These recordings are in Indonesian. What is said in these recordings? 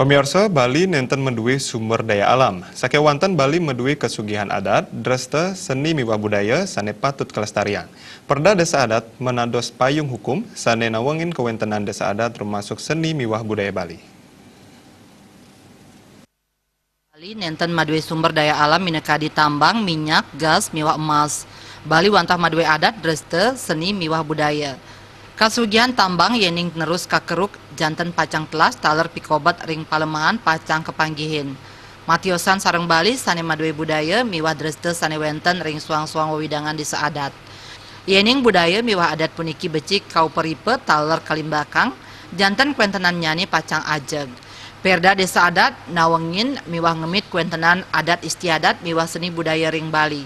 Pemirsa, Bali nenten menduwe sumber daya alam. Sakewanten Bali menduwe kesugihan adat, dreste, seni miwah budaya, sane patut kelestarian. Perda Desa Adat menados payung hukum, sane nawengin kewentenan desa adat termasuk seni miwah budaya Bali. Bali nenten maduwe sumber daya alam mineka di tambang, minyak, gas, miwah emas. Bali wantah maduwe adat, dreste, seni miwah budaya. Kasugihan tambang yening nerus kakeruk janten pacang telas taler pikobat ring palemahan pacang kepanggihin. Matiosan sareng Bali sane maduwe budaya miwah dreste sane wenten ring suang-suang wewidangan di seadat. Yening budaya miwah adat puniki becik kau peripe taler kalimbakang janten kuentenan nyani pacang ajeg. Perda Desa Adat nawengin miwah ngemit kuentenan adat istiadat miwah seni budaya ring Bali.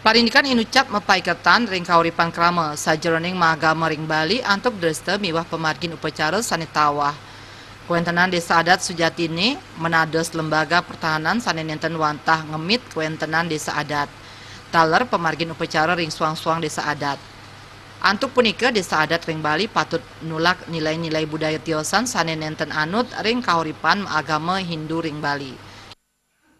Parindikan inucap mepaiketan ring kauripan krama sajeroning mahagama ring Bali antuk dreste miwah pemargin upacara sane tawah. Kuentenan Desa Adat Sujatini menados lembaga pertahanan sane nenten wantah ngemit kuentenan Desa Adat. Taler pemargin upacara ring suang-suang Desa Adat. Antuk punika Desa Adat ring Bali patut nulak nilai-nilai budaya tiosan sane nenten anut ring kauripan agama Hindu ring Bali.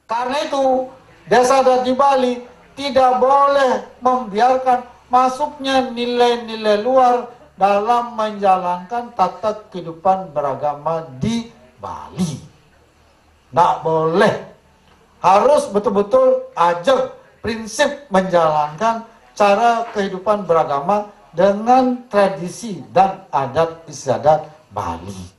Karena itu Desa Adat di Bali tidak boleh membiarkan masuknya nilai-nilai luar dalam menjalankan tata kehidupan beragama di Bali. Tidak boleh. Harus betul-betul ajak prinsip menjalankan cara kehidupan beragama dengan tradisi dan adat istiadat Bali.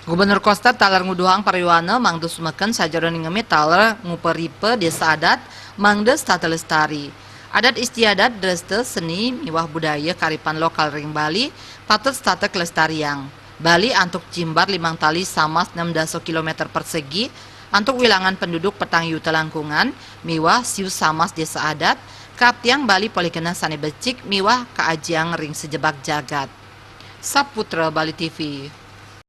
Gubernur Koster taler nguduhang pariwana mangdes meken sajeroning ngemit taler nguperipe Desa Adat mangdes tata lestari. Adat istiadat dreste seni miwah budaya karipan lokal ring Bali patut tata kelestarian. Bali antuk jimbar 5 tali samas 16 km persegi antuk wilangan penduduk petang yuta langkungan miwah siu samas Desa Adat kaptiang Bali polikena sane becik miwah kaajiang ring sejebak jagat. Saputra Bali TV.